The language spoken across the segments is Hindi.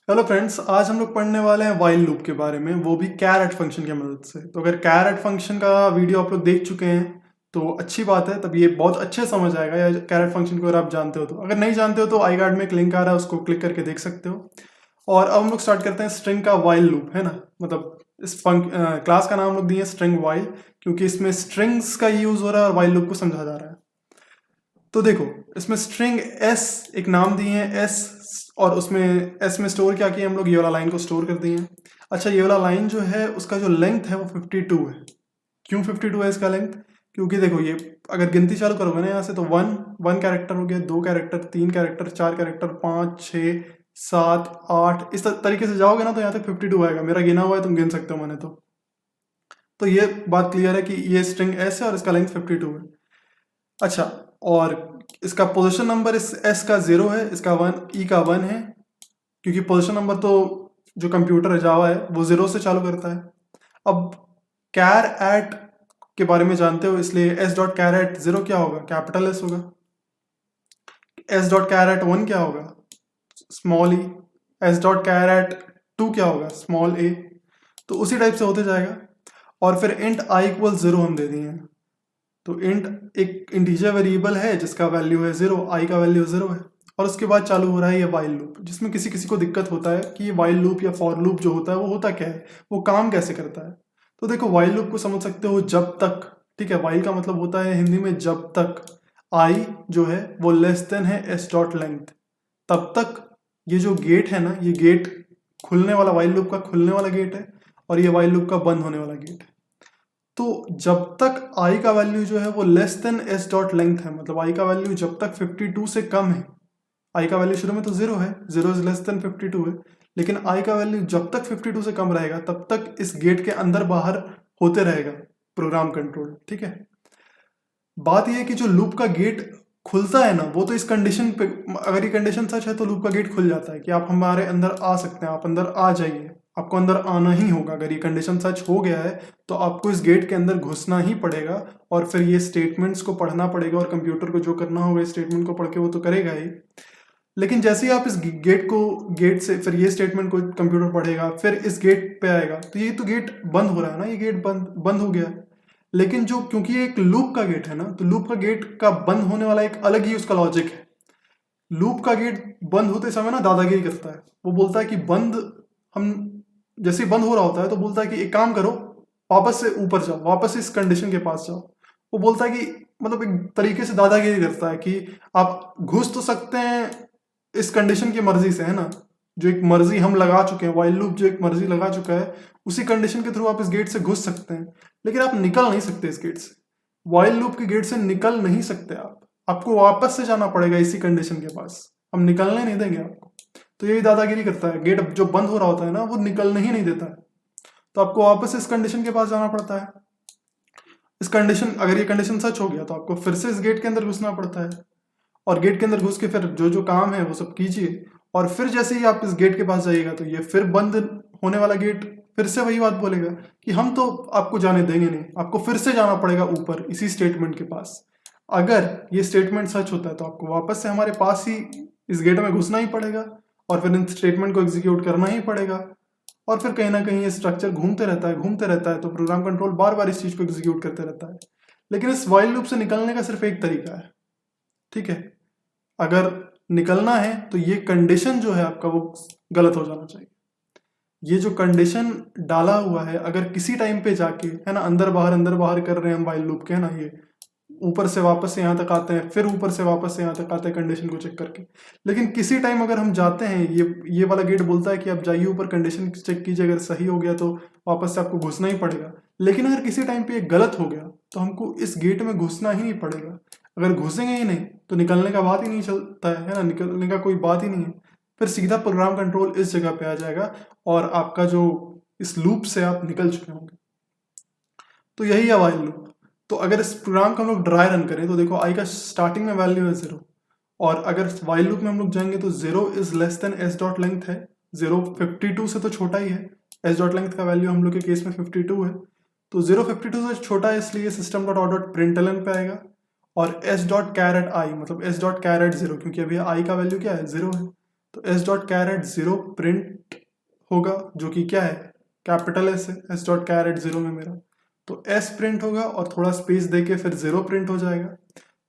हेलो फ्रेंड्स, आज हम लोग पढ़ने वाले हैं वाइल लूप के बारे में, वो भी कैरेट फंक्शन की मदद से। तो अगर कैरेट फंक्शन का वीडियो आप लोग देख चुके हैं तो अच्छी बात है, तब ये बहुत अच्छे समझ आएगा। या कैरेट फंक्शन को अगर आप जानते हो तो, अगर नहीं जानते हो तो आई कार्ड में एक लिंक आ रहा है, उसको क्लिक करके देख सकते हो। और अब हम लोग स्टार्ट करते हैं स्ट्रिंग का वाइल लूप, है ना। मतलब इस क्लास का नाम हम लोग दिए स्ट्रिंग वाइल, क्योंकि इसमें स्ट्रिंग्स का यूज हो रहा है और वाइल लूप को समझा जा रहा है। तो देखो, इसमें स्ट्रिंग एस एक नाम दिए हैं एस, और उसमें एस में स्टोर क्या किया हम लोग, ये वाला लाइन को स्टोर कर दिए हैं। अच्छा, ये वाला लाइन जो है उसका जो लेंथ है वो 52 है। क्यों 52 है इसका लेंथ? क्योंकि देखो, ये अगर गिनती चालू करोगे ना यहाँ से, तो वन कैरेक्टर हो गया, दो कैरेक्टर, तीन कैरेक्टर, चार कैरेक्टर, 5, 6, 7, 8, इस तरीके से जाओगे ना तो यहाँ तक 52 आएगा। मेरा गिना हुआ है, तुम गिन सकते हो मैंने तो ये बात क्लियर है कि ये स्ट्रिंग एस है और इसका लेंथ 52 है। अच्छा, और इसका पोजीशन नंबर इस एस का 0 है, इसका 1 ई का 1 है, क्योंकि पोजीशन नंबर तो जो कंप्यूटर है जावा है वो 0 से चालू करता है। अब कैर एट के बारे में जानते हो, इसलिए एस डॉट कैर एट 0 क्या होगा, कैपिटल एस होगा। एस डॉट कैर एट 1 क्या होगा, small E. S dot char at 2 क्या होगा, स्मॉल ए। तो उसी टाइप से होते जाएगा। और फिर इंट आई इक्वल 0 हम दे दिए हैं। तो इंट एक इंटीजर वेरिएबल है जिसका वैल्यू है 0, आई का वैल्यू 0 है। और उसके बाद चालू हो रहा है ये वाइल लूप, जिसमें किसी किसी को दिक्कत होता है कि ये वाइल लूप या फॉर लूप जो होता है वो होता क्या है, वो काम कैसे करता है। तो देखो, वाइल लूप को समझ सकते हो जब तक, ठीक है, वाइल का मतलब होता है हिंदी में जब तक आई जो है वो लेस देन है एस डॉट लेंथ, तब तक ये जो गेट है ना, ये गेट खुलने वाला, वाइल लूप का खुलने वाला गेट है, और ये वाइल लूप का बंद होने वाला गेट है। तो जब तक आई का वैल्यू जो है वो less than S dot length है, मतलब आई का वैल्यू जब तक 52 से कम है, आई का वैल्यू शुरू में तो 0 है, 0 इज लेस देन 52 है, लेकिन आई का वैल्यू जब तक 52 से कम रहेगा तब तक इस गेट के अंदर बाहर होते रहेगा प्रोग्राम कंट्रोल, ठीक है। बात यह है कि जो लूप का गेट खुलता है ना, वो तो इस कंडीशन पे, अगर ये कंडीशन सच है तो लूप का गेट खुल जाता है कि आप हमारे अंदर आ सकते हैं, आप अंदर आ जाइए। आपको अंदर आना ही होगा, अगर ये कंडीशन सच हो गया है तो आपको इस गेट के अंदर घुसना ही पड़ेगा, और फिर ये स्टेटमेंट्स को पढ़ना पड़ेगा, और कंप्यूटर को जो करना होगा स्टेटमेंट को पढ़ के वो तो करेगा ही। लेकिन जैसे ही आप इस गेट से फिर ये स्टेटमेंट को कंप्यूटर पढ़ेगा, फिर इस गेट पे आएगा, तो ये तो गेट बंद हो रहा है ना, ये गेट बंद हो गया। लेकिन जो, क्योंकि ये एक लूप का गेट है ना, तो लूप का गेट का बंद होने वाला एक अलग ही उसका लॉजिक है। लूप का गेट बंद होते समय ना दादागिरी करता है, वो बोलता है कि बंद, हम जैसे ही बंद हो रहा होता है तो बोलता है कि एक काम करो, वापस से ऊपर जाओ, वापस इस कंडीशन के पास जाओ। वो बोलता है कि, मतलब एक तरीके से दादागिरी करता है कि आप घुस तो सकते हैं इस कंडीशन की मर्जी से, है ना। जो एक मर्जी हम लगा चुके हैं, वाइल लूप जो एक मर्जी लगा चुका है, उसी कंडीशन के थ्रू आप इस गेट से घुस सकते हैं, लेकिन आप निकल नहीं सकते इस गेट से। वाइल लूप के गेट से निकल नहीं सकते आप, आपको वापस से जाना पड़ेगा इसी कंडीशन के पास, हम निकलने नहीं देंगे आपको। तो यही दादागिरी करता है, गेट जो बंद हो रहा होता है ना वो निकलने ही नहीं देता है, तो आपको वापस इस कंडीशन के पास जाना पड़ता है। इस कंडीशन, अगर ये कंडीशन सच हो गया तो आपको फिर से इस गेट के अंदर घुसना पड़ता है, और गेट के अंदर घुस के फिर जो जो काम है वो सब कीजिए। और फिर जैसे ही आप इस गेट के पास जाइएगा तो ये फिर बंद होने वाला गेट फिर से वही बात बोलेगा कि हम तो आपको जाने देंगे नहीं, आपको फिर से जाना पड़ेगा ऊपर इसी स्टेटमेंट के पास। अगर ये स्टेटमेंट सच होता है तो आपको वापस से हमारे पास ही इस गेट में घुसना ही पड़ेगा, और फिर इन स्टेटमेंट को एग्जीक्यूट करना ही पड़ेगा। और फिर कहीं ना कहीं ये स्ट्रक्चर घूमते रहता है, घूमते रहता है, तो प्रोग्राम कंट्रोल बार बार इस चीज़ को एग्जीक्यूट करते रहता है। लेकिन इस वाइल लूप से निकलने का सिर्फ एक तरीका है, ठीक है। अगर निकलना है तो ये कंडीशन जो है आपका वो गलत हो जाना चाहिए। ये जो कंडीशन डाला हुआ है, अगर किसी टाइम पे जाके, है ना, अंदर बाहर कर रहे हैं हम वाइल लूप के, है ना, ये ऊपर से वापस से यहाँ तक आते हैं, फिर ऊपर से वापस से यहाँ तक आते हैं कंडीशन को चेक करके। लेकिन किसी टाइम अगर हम जाते हैं, ये वाला गेट बोलता है कि आप जाइए ऊपर कंडीशन चेक कीजिए, अगर सही हो गया तो वापस से आपको घुसना ही पड़ेगा। लेकिन अगर किसी टाइम पे ये गलत हो गया तो हमको इस गेट में घुसना ही नहीं पड़ेगा। अगर घुसेंगे ही नहीं तो निकलने का बात ही नहीं चलता है ना, निकलने का कोई बात ही नहीं है। फिर सीधा प्रोग्राम कंट्रोल इस जगह पे आ जाएगा, और आपका जो इस लूप से आप निकल चुके होंगे। तो यही है वाइल लूप। तो अगर इस प्रोग्राम को हम लोग ड्राई रन करें तो देखो, आई का स्टार्टिंग में वैल्यू है 0, और अगर वाइल लूप में हम लोग जाएंगे तो 0 is less than S dot length है, 0 52 से तो छोटा ही है, एस डॉट लेंथ का वैल्यू हम लोग के केस में 52 है, तो 0 52 से छोटा है, इसलिए system dot out dot println पे आएगा। और एस डॉट कैरेट आई, मतलब एस डॉट कैरेट 0, क्योंकि अभी आई का वैल्यू क्या है, 0 है, तो एस डॉट कैरेट 0 प्रिंट होगा, जो कि क्या है, कैपिटल एस है, एस डॉट कैरेट 0 में मेरा। तो एस प्रिंट होगा और थोड़ा स्पेस दे के फिर 0 प्रिंट हो जाएगा।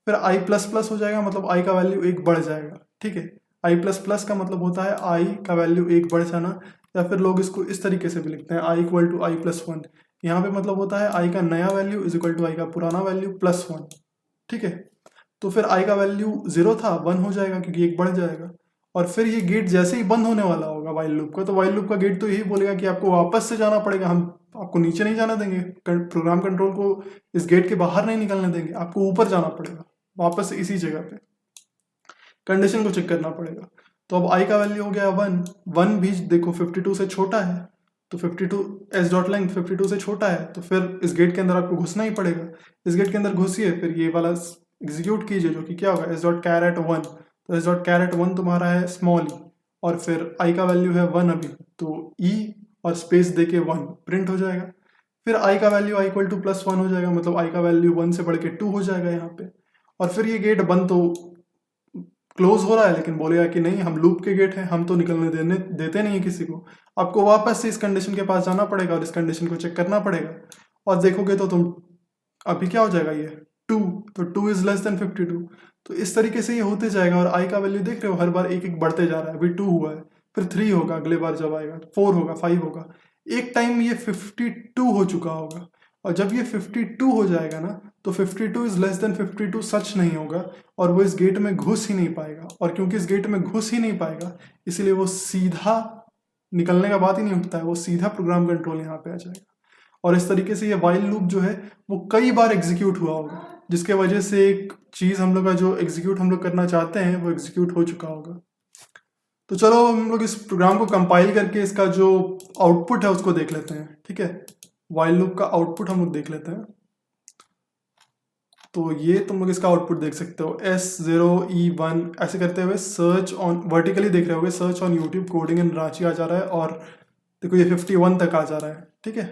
फिर आई प्लस प्लस हो जाएगा, मतलब आई का वैल्यू 1 बढ़ जाएगा। ठीक है, आई प्लस प्लस का मतलब होता है आई का वैल्यू 1 बढ़ जाना, या फिर लोग इसको इस तरीके से भी लिखते हैं I equal to I plus 1। यहाँ पे मतलब होता है आई का नया वैल्यू इज इक्वल टू आई का पुराना वैल्यू प्लस 1। ठीक है, तो फिर आई का वैल्यू 0 था 1 हो जाएगा क्योंकि 1 बढ़ जाएगा। और फिर ये गेट जैसे ही बंद होने वाला होगा वाइल लूप का, तो वाइल लूप का गेट तो यही बोलेगा कि आपको वापस से जाना पड़ेगा, हम आपको नीचे नहीं जाने देंगे, प्रोग्राम कंट्रोल को इस गेट के बाहर नहीं निकलने देंगे, आपको ऊपर जाना पड़ेगा वापस से इसी जगह पे, कंडीशन को चेक करना पड़ेगा। तो अब आई का वैल्यू हो गया 1, 1 भी देखो 52 से छोटा है, तो 52 एस डॉट लेंथ 52 से छोटा है, तो फिर इस गेट के अंदर आपको घुसना ही पड़ेगा। इस गेट के अंदर घुसिए, फिर ये वाला एग्जीक्यूट कीजिए, जो कि क्या होगा एस डॉट कैरेट 1। तो एस डॉट कैरेट 1 तुम्हारा है स्मॉल ई, और फिर आई का वैल्यू है 1 अभी, तो ई और स्पेस दे के 1 प्रिंट हो जाएगा। फिर आई का value I equal two plus 1 हो जाएगा, मतलब आई का वैल्यू 1 से बढ़ के 2 हो जाएगा यहाँ पे। और फिर ये गेट बंद तो क्लोज हो रहा है, लेकिन बोलेगा कि नहीं हम लूप के गेट हैं, हम तो निकलने देते नहीं है किसी को। आपको वापस से इस कंडीशन के पास जाना पड़ेगा और इस कंडीशन को चेक करना पड़ेगा, और देखोगे तो तुम अभी क्या हो जाएगा ये 2, तो 2 इज लेस देन 52। तो इस तरीके से ये होते जाएगा, और आई का वैल्यू देख रहे हो हर बार एक एक बढ़ते जा रहा है। अभी 2 हुआ है, फिर 3 होगा अगले बार जब आएगा, 4 होगा, 5 होगा, एक टाइम ये 52 हो चुका होगा। और जब ये 52 हो जाएगा ना, तो 52 इज लेस देन 52 सच नहीं होगा, और वो इस गेट में घुस ही नहीं पाएगा। और क्योंकि इस गेट में घुस ही नहीं पाएगा, इसलिए वो सीधा निकलने का बात ही नहीं उठता है, वो सीधा प्रोग्राम कंट्रोल यहाँ पे आ जाएगा। और इस तरीके से ये वाइल लूप जो है वो कई बार एग्जीक्यूट हुआ होगा, जिसके वजह से एक चीज हम लोग का जो एग्जीक्यूट हम लोग करना चाहते हैं वो एग्जीक्यूट हो चुका होगा। तो चलो हम लोग इस प्रोग्राम को कंपाइल करके इसका जो आउटपुट है उसको देख लेते हैं। ठीक है, वाइल लूप का आउटपुट हम लोग देख लेते हैं। तो ये तुम लोग इसका आउटपुट देख सकते हो, S0E1 ऐसे करते हुए सर्च ऑन, वर्टिकली देख रहे होगे, search on YouTube coding in Ranchi आ जा रहा है, और देखो ये 51 तक आ जा रहा है। ठीक है,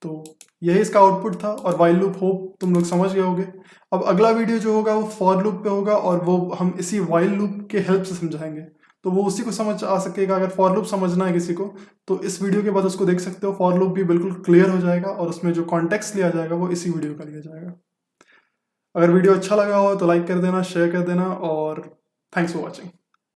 तो यही इसका आउटपुट था, और वाइल लूप होप तुम लोग समझ गए होगे। अब अगला वीडियो जो होगा वो फॉर लूप पे होगा, और वो हम इसी वाइल लूप के हेल्प से समझाएंगे, तो वो उसी को समझ आ सकेगा। अगर फॉर लूप समझना है किसी को, तो इस वीडियो के बाद उसको देख सकते हो, फॉर लूप भी बिल्कुल क्लियर हो जाएगा, और उसमें जो कॉन्टेक्स्ट लिया जाएगा वो इसी वीडियो का लिया जाएगा। अगर वीडियो अच्छा लगा हो तो लाइक कर देना, शेयर कर देना, और थैंक्स फॉर वॉचिंग।